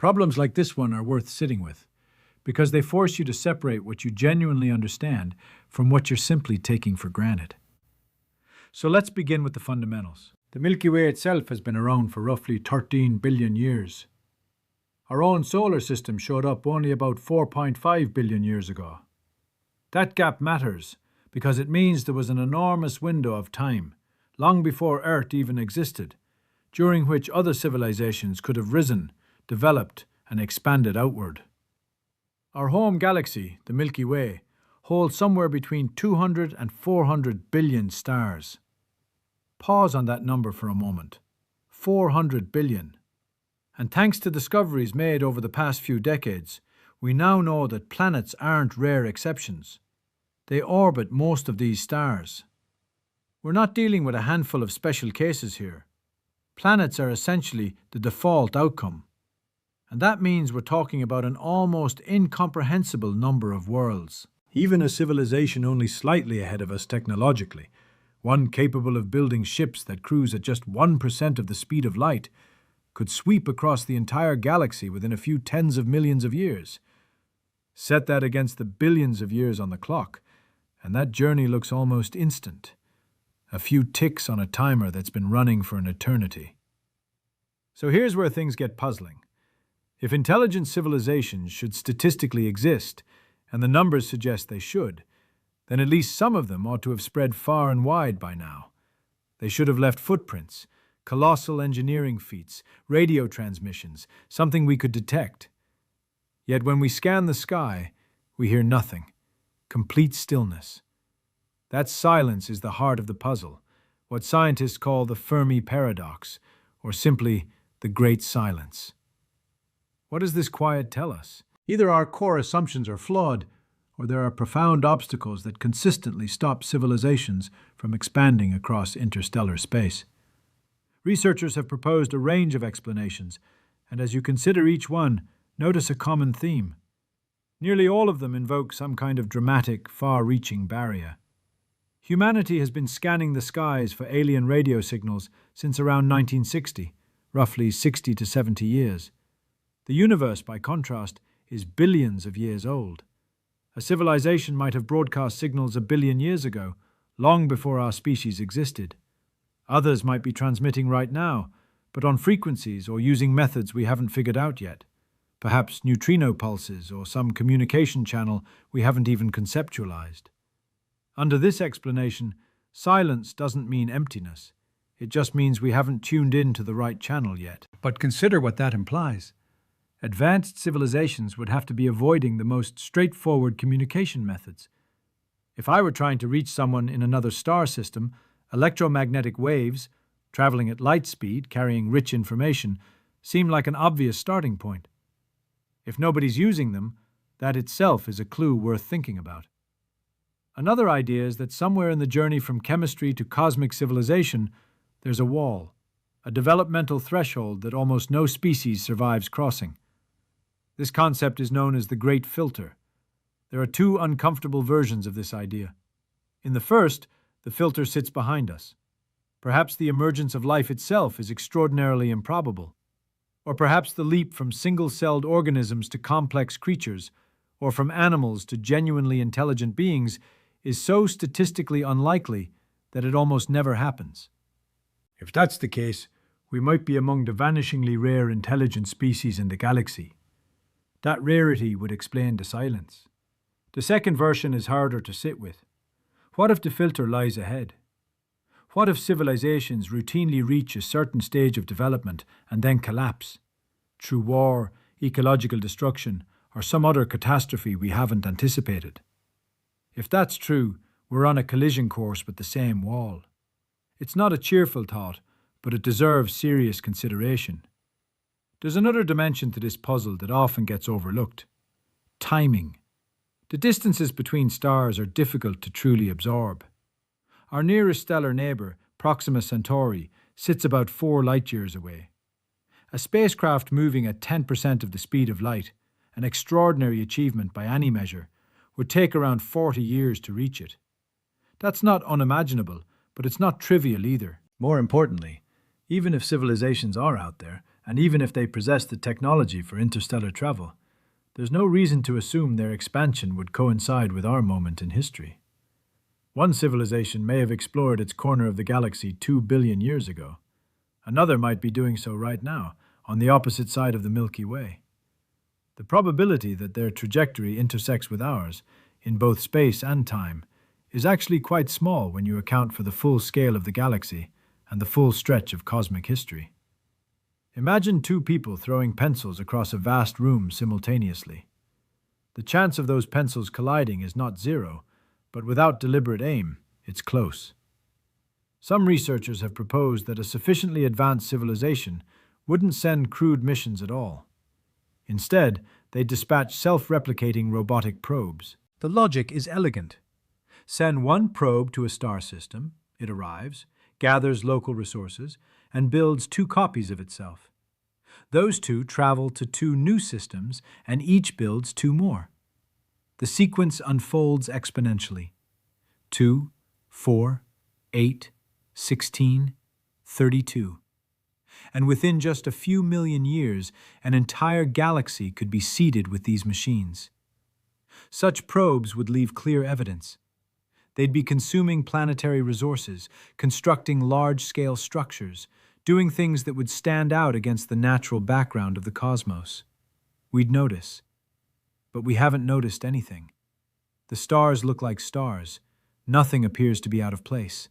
Problems like this one are worth sitting with, because they force you to separate what you genuinely understand from what you're simply taking for granted. So let's begin with the fundamentals. The Milky Way itself has been around for roughly 13 billion years. Our own solar system showed up only about 4.5 billion years ago. That gap matters because it means there was an enormous window of time, long before Earth even existed, during which other civilizations could have risen, developed, and expanded outward. Our home galaxy, the Milky Way, holds somewhere between 200 and 400 billion stars. Pause on that number for a moment. 400 billion. And thanks to discoveries made over the past few decades, we now know that planets aren't rare exceptions. They orbit most of these stars. We're not dealing with a handful of special cases here. Planets are essentially the default outcome. And that means we're talking about an almost incomprehensible number of worlds. Even a civilization only slightly ahead of us technologically, one capable of building ships that cruise at just 1% of the speed of light, could sweep across the entire galaxy within a few tens of millions of years. Set that against the billions of years on the clock, and that journey looks almost instant. A few ticks on a timer that's been running for an eternity. So here's where things get puzzling. If intelligent civilizations should statistically exist, and the numbers suggest they should, then at least some of them ought to have spread far and wide by now. They should have left footprints, colossal engineering feats, radio transmissions, something we could detect. Yet when we scan the sky, we hear nothing. Complete stillness. That silence is the heart of the puzzle, what scientists call the Fermi paradox, or simply the Great Silence. What does this quiet tell us? Either our core assumptions are flawed, or there are profound obstacles that consistently stop civilizations from expanding across interstellar space. Researchers have proposed a range of explanations, and as you consider each one, notice a common theme. Nearly all of them invoke some kind of dramatic, far-reaching barrier. Humanity has been scanning the skies for alien radio signals since around 1960, roughly 60 to 70 years. The universe, by contrast, is billions of years old. A civilization might have broadcast signals a billion years ago, long before our species existed. Others might be transmitting right now, but on frequencies or using methods we haven't figured out yet. Perhaps neutrino pulses or some communication channel we haven't even conceptualized. Under this explanation, silence doesn't mean emptiness. It just means we haven't tuned in to the right channel yet. But consider what that implies. Advanced civilizations would have to be avoiding the most straightforward communication methods. If I were trying to reach someone in another star system, electromagnetic waves, traveling at light speed, carrying rich information, seem like an obvious starting point. If nobody's using them, that itself is a clue worth thinking about. Another idea is that somewhere in the journey from chemistry to cosmic civilization, there's a wall, a developmental threshold that almost no species survives crossing. This concept is known as the Great Filter. There are two uncomfortable versions of this idea. In the first, the filter sits behind us. Perhaps the emergence of life itself is extraordinarily improbable. Or perhaps the leap from single-celled organisms to complex creatures, or from animals to genuinely intelligent beings, is so statistically unlikely that it almost never happens. If that's the case, we might be among the vanishingly rare intelligent species in the galaxy. That rarity would explain the silence. The second version is harder to sit with. What if the filter lies ahead? What if civilizations routinely reach a certain stage of development and then collapse? Through war, ecological destruction, or some other catastrophe we haven't anticipated. If that's true, we're on a collision course with the same wall. It's not a cheerful thought, but it deserves serious consideration. There's another dimension to this puzzle that often gets overlooked. Timing. The distances between stars are difficult to truly absorb. Our nearest stellar neighbour, Proxima Centauri, sits about 4 light-years away. A spacecraft moving at 10% of the speed of light, an extraordinary achievement by any measure, would take around 40 years to reach it. That's not unimaginable, but it's not trivial either. More importantly, even if civilizations are out there, And even if they possess the technology for interstellar travel, there's no reason to assume their expansion would coincide with our moment in history. One civilization may have explored its corner of the galaxy 2 billion years ago. Another might be doing so right now, on the opposite side of the Milky Way. The probability that their trajectory intersects with ours, in both space and time, is actually quite small when you account for the full scale of the galaxy and the full stretch of cosmic history. Imagine two people throwing pencils across a vast room simultaneously. The chance of those pencils colliding is not zero, but without deliberate aim, it's close. Some researchers have proposed that a sufficiently advanced civilization wouldn't send crewed missions at all. Instead, they dispatch self-replicating robotic probes. The logic is elegant. Send one probe to a star system, it arrives, gathers local resources, and builds two copies of itself. Those two travel to two new systems, and each builds two more. The sequence unfolds exponentially. 2, 4, 8, 16, 32. And within just a few million years, an entire galaxy could be seeded with these machines. Such probes would leave clear evidence. They'd be consuming planetary resources, constructing large-scale structures, doing things that would stand out against the natural background of the cosmos. We'd notice. But we haven't noticed anything. The stars look like stars. Nothing appears to be out of place.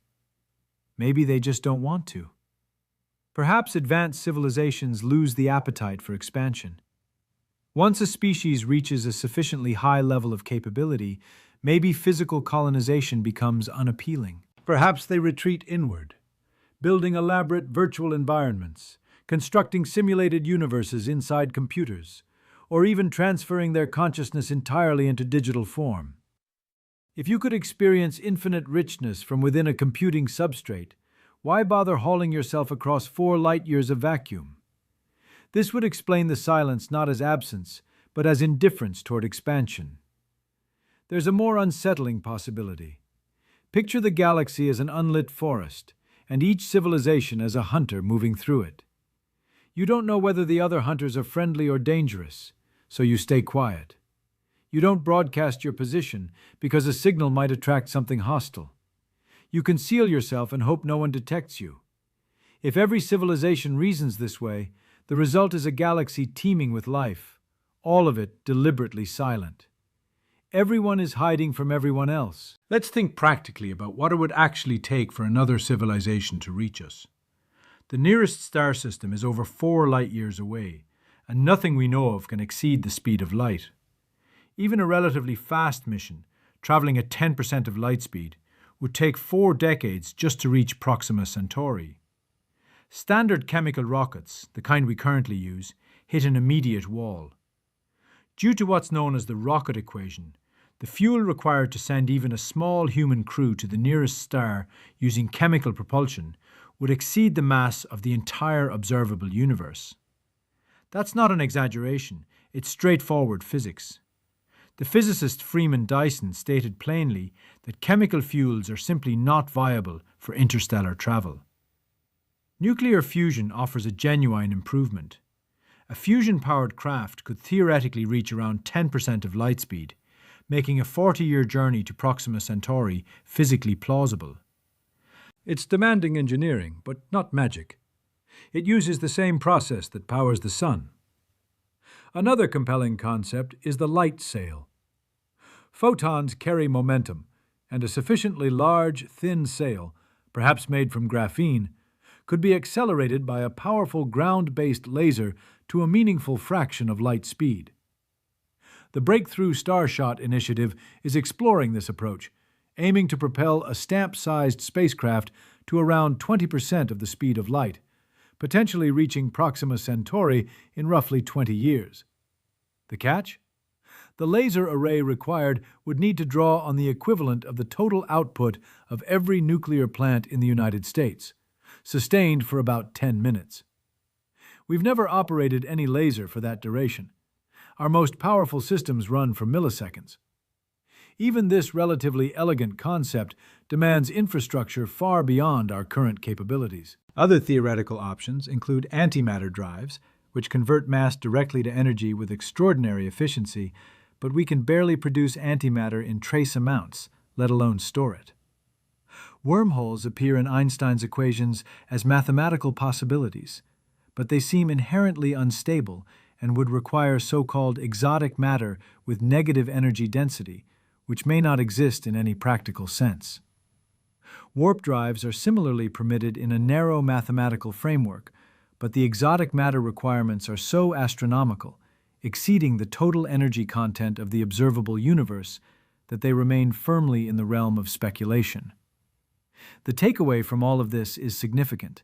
Maybe they just don't want to. Perhaps advanced civilizations lose the appetite for expansion. Once a species reaches a sufficiently high level of capability, maybe physical colonization becomes unappealing. Perhaps they retreat inward, building elaborate virtual environments, constructing simulated universes inside computers, or even transferring their consciousness entirely into digital form. If you could experience infinite richness from within a computing substrate, why bother hauling yourself across 4 light-years of vacuum? This would explain the silence not as absence, but as indifference toward expansion. There's a more unsettling possibility. Picture the galaxy as an unlit forest, and each civilization as a hunter moving through it. You don't know whether the other hunters are friendly or dangerous, so you stay quiet. You don't broadcast your position because a signal might attract something hostile. You conceal yourself and hope no one detects you. If every civilization reasons this way, the result is a galaxy teeming with life, all of it deliberately silent. Everyone is hiding from everyone else. Let's think practically about what it would actually take for another civilization to reach us. The nearest star system is over 4 light-years away, and nothing we know of can exceed the speed of light. Even a relatively fast mission, traveling at 10% of light speed, would take 4 decades just to reach Proxima Centauri. Standard chemical rockets, the kind we currently use, hit an immediate wall. Due to what's known as the rocket equation, the fuel required to send even a small human crew to the nearest star using chemical propulsion would exceed the mass of the entire observable universe. That's not an exaggeration, it's straightforward physics. The physicist Freeman Dyson stated plainly that chemical fuels are simply not viable for interstellar travel. Nuclear fusion offers a genuine improvement. A fusion-powered craft could theoretically reach around 10% of light speed, making a 40-year journey to Proxima Centauri physically plausible. It's demanding engineering, but not magic. It uses the same process that powers the sun. Another compelling concept is the light sail. Photons carry momentum, and a sufficiently large, thin sail, perhaps made from graphene, could be accelerated by a powerful ground-based laser to a meaningful fraction of light speed. The Breakthrough Starshot initiative is exploring this approach, aiming to propel a stamp-sized spacecraft to around 20% of the speed of light, potentially reaching Proxima Centauri in roughly 20 years. The catch? The laser array required would need to draw on the equivalent of the total output of every nuclear plant in the United States, sustained for about 10 minutes. We've never operated any laser for that duration. Our most powerful systems run for milliseconds. Even this relatively elegant concept demands infrastructure far beyond our current capabilities. Other theoretical options include antimatter drives, which convert mass directly to energy with extraordinary efficiency, but we can barely produce antimatter in trace amounts, let alone store it. Wormholes appear in Einstein's equations as mathematical possibilities, but they seem inherently unstable and would require so-called exotic matter with negative energy density, which may not exist in any practical sense. Warp drives are similarly permitted in a narrow mathematical framework, but the exotic matter requirements are so astronomical, exceeding the total energy content of the observable universe, that they remain firmly in the realm of speculation. The takeaway from all of this is significant.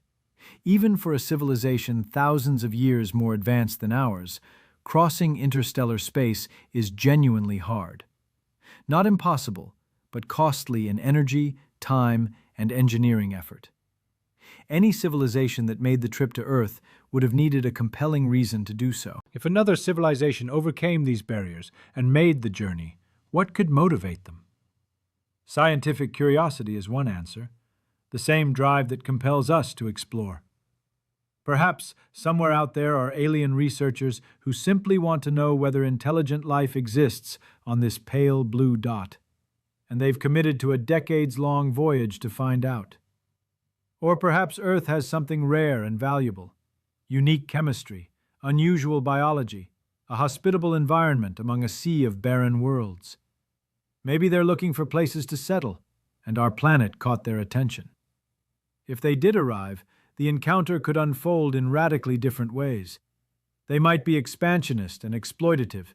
Even for a civilization thousands of years more advanced than ours, crossing interstellar space is genuinely hard. Not impossible, but costly in energy, time, and engineering effort. Any civilization that made the trip to Earth would have needed a compelling reason to do so. If another civilization overcame these barriers and made the journey, what could motivate them? Scientific curiosity is one answer, the same drive that compels us to explore. Perhaps somewhere out there are alien researchers who simply want to know whether intelligent life exists on this pale blue dot, and they've committed to a decades-long voyage to find out. Or perhaps Earth has something rare and valuable, unique chemistry, unusual biology, a hospitable environment among a sea of barren worlds. Maybe they're looking for places to settle, and our planet caught their attention. If they did arrive, the encounter could unfold in radically different ways. They might be expansionist and exploitative,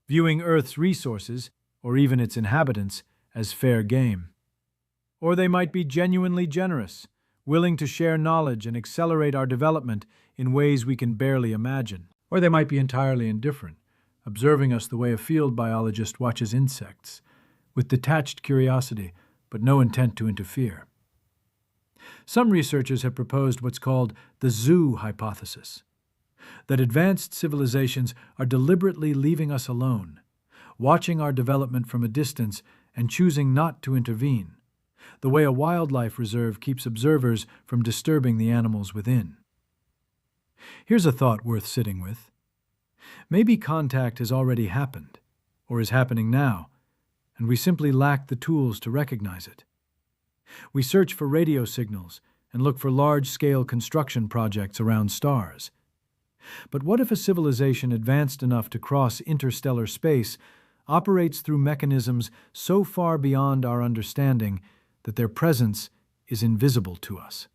viewing Earth's resources, or even its inhabitants, as fair game. Or they might be genuinely generous, willing to share knowledge and accelerate our development in ways we can barely imagine. Or they might be entirely indifferent, observing us the way a field biologist watches insects, with detached curiosity but no intent to interfere. Some researchers have proposed what's called the zoo hypothesis, that advanced civilizations are deliberately leaving us alone, watching our development from a distance and choosing not to intervene, the way a wildlife reserve keeps observers from disturbing the animals within. Here's a thought worth sitting with. Maybe contact has already happened, or is happening now, and we simply lack the tools to recognize it. We search for radio signals and look for large-scale construction projects around stars. But what if a civilization advanced enough to cross interstellar space operates through mechanisms so far beyond our understanding that their presence is invisible to us?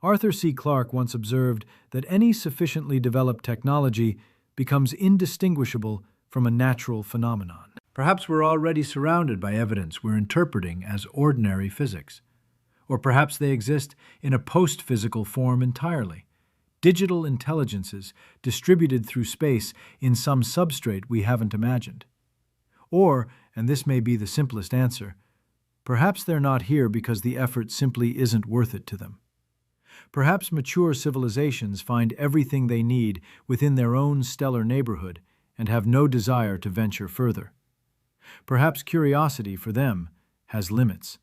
Arthur C. Clarke once observed that any sufficiently developed technology becomes indistinguishable from a natural phenomenon. Perhaps we're already surrounded by evidence we're interpreting as ordinary physics. Or perhaps they exist in a post-physical form entirely, digital intelligences distributed through space in some substrate we haven't imagined. Or, and this may be the simplest answer, perhaps they're not here because the effort simply isn't worth it to them. Perhaps mature civilizations find everything they need within their own stellar neighborhood and have no desire to venture further. Perhaps curiosity, for them, has limits.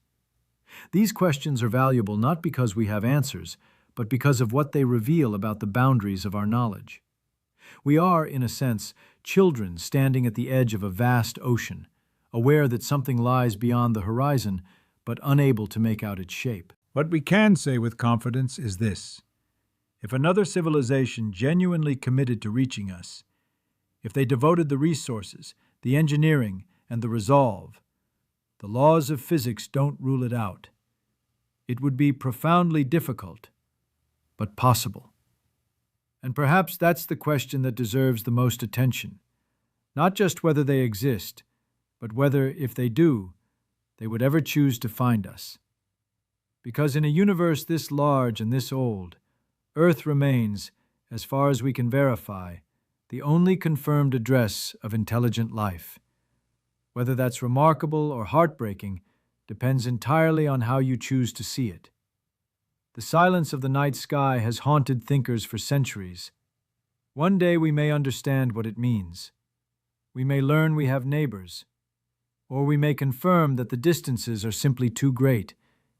These questions are valuable not because we have answers, but because of what they reveal about the boundaries of our knowledge. We are, in a sense, children standing at the edge of a vast ocean, aware that something lies beyond the horizon, but unable to make out its shape. What we can say with confidence is this: if another civilization genuinely committed to reaching us, if they devoted the resources, the engineering, and the resolve, the laws of physics don't rule it out. It would be profoundly difficult, but possible. And perhaps that's the question that deserves the most attention, not just whether they exist, but whether, if they do, they would ever choose to find us. Because in a universe this large and this old, Earth remains, as far as we can verify, the only confirmed address of intelligent life. Whether that's remarkable or heartbreaking depends entirely on how you choose to see it. The silence of the night sky has haunted thinkers for centuries. One day we may understand what it means. We may learn we have neighbors, or we may confirm that the distances are simply too great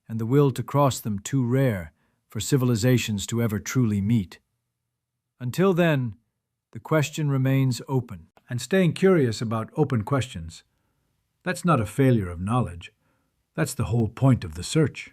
and the will to cross them too rare for for civilizations to ever truly meet. Until then, the question remains open. And staying curious about open questions, that's not a failure of knowledge. That's the whole point of the search.